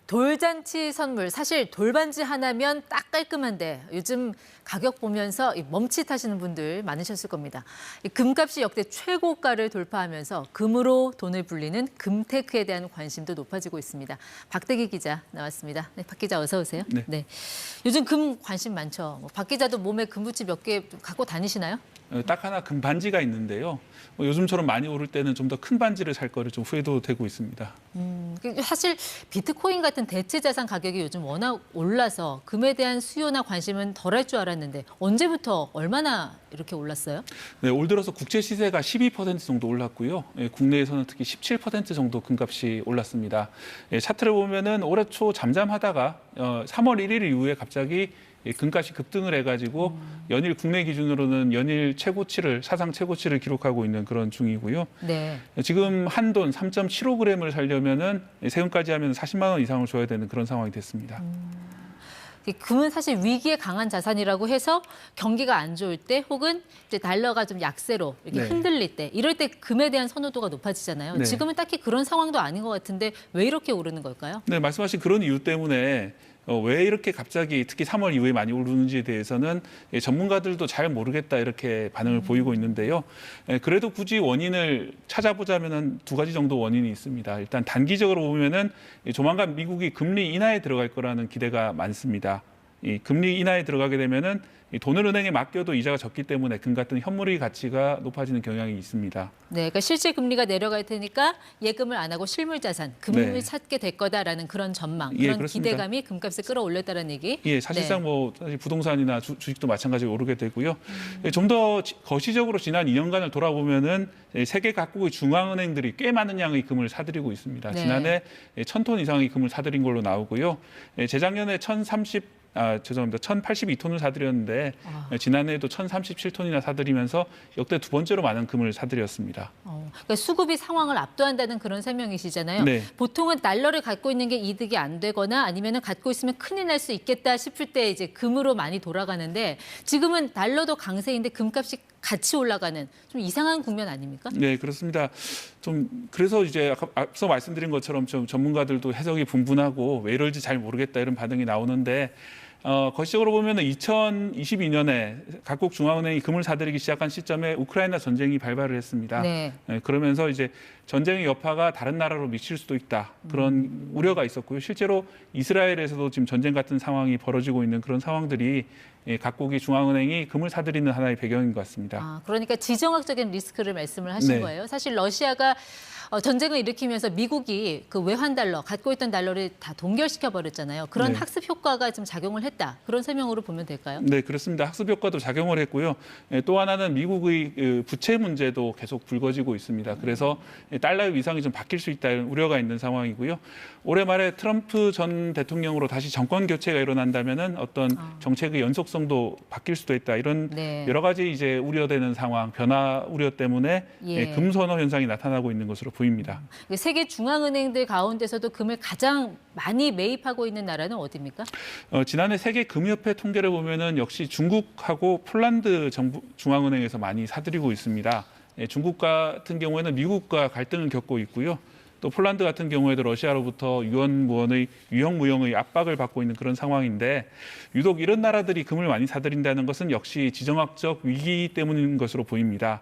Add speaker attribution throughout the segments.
Speaker 1: 돌잔치 선물, 사실 돌반지 하나면 딱 깔끔한데 요즘 가격 보면서 멈칫하시는 분들 많으셨을 겁니다. 금값이 역대 최고가를 돌파하면서 금으로 돈을 불리는 금테크에 대한 관심도 높아지고 있습니다. 박대기 기자 나왔습니다. 네, 박 기자 어서 오세요.
Speaker 2: 네.
Speaker 1: 요즘 금 관심 많죠. 박 기자도 몸에 금부치 몇 개 갖고 다니시나요?
Speaker 2: 딱 하나 금 반지가 있는데요. 요즘처럼 많이 오를 때는 좀 더 큰 반지를 살 거를 좀 후회도 되고 있습니다.
Speaker 1: 사실 비트코인 같은 대체 자산 가격이 요즘 워낙 올라서 금에 대한 수요나 관심은 덜할 줄 알았는데 언제부터 얼마나 이렇게 올랐어요?
Speaker 2: 네, 올 들어서 국제 시세가 12% 정도 올랐고요. 국내에서는 특히 17% 정도 금값이 올랐습니다. 차트를 보면은 올해 초 잠잠하다가 3월 1일 이후에 갑자기 금값이 급등을 해가지고 연일 국내 기준으로는 연일 최고치를 사상 최고치를 기록하고 있는 그런 중이고요.
Speaker 1: 네.
Speaker 2: 지금 한돈 3.75g을 살려면은 세금까지 하면 40만 원 이상을 줘야 되는 그런 상황이 됐습니다.
Speaker 1: 금은 사실 위기에 강한 자산이라고 해서 경기가 안 좋을 때 혹은 이제 달러가 좀 약세로 이렇게
Speaker 2: 네.
Speaker 1: 흔들릴 때 이럴 때 금에 대한 선호도가 높아지잖아요.
Speaker 2: 네.
Speaker 1: 지금은 딱히 그런 상황도 아닌 것 같은데 왜 이렇게 오르는 걸까요?
Speaker 2: 네, 말씀하신 그런 이유 때문에 왜 이렇게 갑자기 특히 3월 이후에 많이 오르는지에 대해서는 전문가들도 잘 모르겠다 이렇게 반응을 보이고 있는데요. 그래도 굳이 원인을 찾아보자면 두 가지 정도 원인이 있습니다. 일단 단기적으로 보면은 조만간 미국이 금리 인하에 들어갈 거라는 기대가 많습니다. 이 금리 인하에 들어가게 되면은 이 돈을 은행에 맡겨도 이자가 적기 때문에 금 같은 현물의 가치가 높아지는 경향이 있습니다.
Speaker 1: 네, 그러니까 실질 금리가 내려갈 테니까 예금을 안 하고 실물 자산, 금을
Speaker 2: 네.
Speaker 1: 찾게 될 거다라는 그런 전망,
Speaker 2: 예,
Speaker 1: 그런
Speaker 2: 그렇습니다.
Speaker 1: 기대감이 금값을 끌어올렸다는 얘기.
Speaker 2: 예, 사실상
Speaker 1: 네.
Speaker 2: 뭐 사실 부동산이나 주식도 마찬가지로 오르게 되고요. 좀 더 거시적으로 지난 2년간을 돌아보면은 세계 각국의 중앙은행들이 꽤 많은 양의 금을 사들이고 있습니다.
Speaker 1: 네.
Speaker 2: 지난해 1,000톤 이상의 금을 사들인 걸로 나오고요. 재작년에 1,082톤을 사들였는데 지난해에도 1,037톤이나 사들이면서 역대 두 번째로 많은 금을 사들였습니다.
Speaker 1: 그러니까 수급이 상황을 압도한다는 그런 설명이시잖아요.
Speaker 2: 네.
Speaker 1: 보통은 달러를 갖고 있는 게 이득이 안 되거나 아니면 갖고 있으면 큰일 날 수 있겠다 싶을 때 이제 금으로 많이 돌아가는데 지금은 달러도 강세인데 금값이 같이 올라가는 좀 이상한 국면 아닙니까?
Speaker 2: 네, 그렇습니다. 좀 그래서 이제 앞서 말씀드린 것처럼 좀 전문가들도 해석이 분분하고 왜 이럴지 잘 모르겠다 이런 반응이 나오는데 거시적으로 보면 2022년에 각국 중앙은행이 금을 사들이기 시작한 시점에 우크라이나 전쟁이 발발을 했습니다.
Speaker 1: 네.
Speaker 2: 그러면서 이제 전쟁의 여파가 다른 나라로 미칠 수도 있다 그런 우려가 있었고요. 실제로 이스라엘에서도 지금 전쟁 같은 상황이 벌어지고 있는 그런 상황들이 각국의 중앙은행이 금을 사들이는 하나의 배경인 것 같습니다.
Speaker 1: 그러니까 지정학적인 리스크를 말씀을 하신
Speaker 2: 네.
Speaker 1: 거예요. 사실 러시아가 전쟁을 일으키면서 미국이 그 외환 달러, 갖고 있던 달러를 다 동결시켜 버렸잖아요. 그런
Speaker 2: 네.
Speaker 1: 학습 효과가 좀 작용을 했다. 그런 설명으로 보면 될까요?
Speaker 2: 네, 그렇습니다. 학습 효과도 작용을 했고요. 또 하나는 미국의 부채 문제도 계속 불거지고 있습니다. 그래서 달러의 위상이 좀 바뀔 수 있다는 우려가 있는 상황이고요. 올해 말에 트럼프 전 대통령으로 다시 정권 교체가 일어난다면은 어떤 정책의 연속성도 바뀔 수도 있다. 이런
Speaker 1: 네.
Speaker 2: 여러 가지 이제 우려되는 상황, 변화 우려 때문에
Speaker 1: 예.
Speaker 2: 금 선호 현상이 나타나고 있는 것으로 보입니다.
Speaker 1: 세계 중앙은행들 가운데서도 금을 가장 많이 매입하고 있는 나라는 어디입니까?
Speaker 2: 지난해 세계 금협회 통계를 보면은 역시 중국하고 폴란드 정부 중앙은행에서 많이 사들이고 있습니다. 중국 같은 경우에는 미국과 갈등을 겪고 있고요. 또 폴란드 같은 경우에도 러시아로부터 유언무언의 유형무형의 압박을 받고 있는 그런 상황인데 유독 이런 나라들이 금을 많이 사들인다는 것은 역시 지정학적 위기 때문인 것으로 보입니다.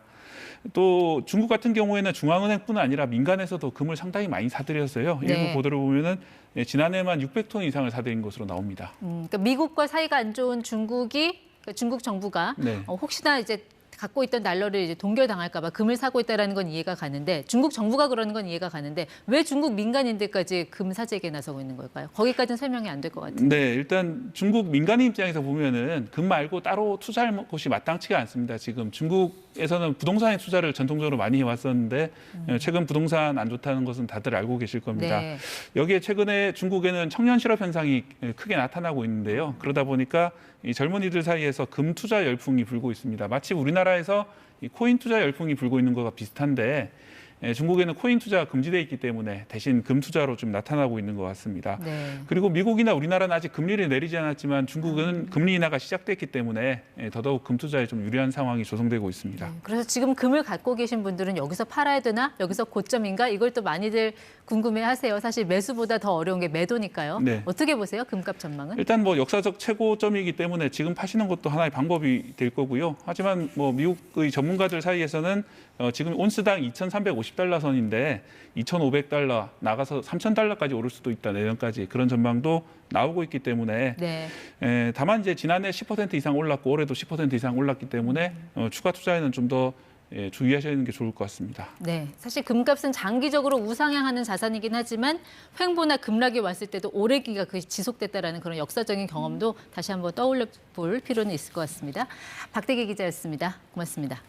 Speaker 2: 또 중국 같은 경우에는 중앙은행뿐 아니라 민간에서도 금을 상당히 많이 사들여서요.
Speaker 1: 네.
Speaker 2: 일부 보도를 보면은 지난해만 600톤 이상을 사들인 것으로 나옵니다.
Speaker 1: 그러니까 미국과 사이가 안 좋은 중국이 그러니까 중국 정부가
Speaker 2: 네.
Speaker 1: 혹시나 이제 갖고 있던 달러를 이제 동결당할까 봐 금을 사고 있다라는 건 이해가 가는데 중국 정부가 그러는 건 이해가 가는데 왜 중국 민간인들까지 금 사재기에 나서고 있는 걸까요? 거기까지는 설명이 안 될 것 같아요.
Speaker 2: 네, 일단 중국 민간인 입장에서 보면은 금 말고 따로 투자할 곳이 마땅치가 않습니다. 지금 중국에서는 부동산에 투자를 전통적으로 많이 해왔었는데 최근 부동산 안 좋다는 것은 다들 알고 계실 겁니다.
Speaker 1: 네.
Speaker 2: 여기에 최근에 중국에는 청년 실업 현상이 크게 나타나고 있는데요. 그러다 보니까 이 젊은이들 사이에서 금 투자 열풍이 불고 있습니다. 마치 우리나라에서 이 코인 투자 열풍이 불고 있는 것과 비슷한데 중국에는 코인 투자가 금지돼 있기 때문에 대신 금 투자로 좀 나타나고 있는 것 같습니다.
Speaker 1: 네.
Speaker 2: 그리고 미국이나 우리나라는 아직 금리를 내리지 않았지만 중국은 금리 인하가 시작됐기 때문에 더더욱 금 투자에 좀 유리한 상황이 조성되고 있습니다.
Speaker 1: 그래서 지금 금을 갖고 계신 분들은 여기서 팔아야 되나? 여기서 고점인가? 이걸 또 많이들 궁금해하세요. 사실 매수보다 더 어려운 게 매도니까요.
Speaker 2: 네.
Speaker 1: 어떻게 보세요? 금값 전망은?
Speaker 2: 일단 뭐 역사적 최고점이기 때문에 지금 파시는 것도 하나의 방법이 될 거고요. 하지만 뭐 미국의 전문가들 사이에서는 지금 온스당 2,350달러 선인데 2,500달러 나가서 3,000달러까지 오를 수도 있다 내년까지 그런 전망도 나오고 있기 때문에
Speaker 1: 네.
Speaker 2: 다만 이제 지난해 10% 이상 올랐고 올해도 10% 이상 올랐기 때문에 추가 투자에는 좀 더 주의하시는 게 좋을 것 같습니다.
Speaker 1: 네, 사실 금값은 장기적으로 우상향하는 자산이긴 하지만 횡보나 급락이 왔을 때도 오래 기가 지속됐다라는 그런 역사적인 경험도 다시 한번 떠올려 볼 필요는 있을 것 같습니다. 박대기 기자였습니다. 고맙습니다.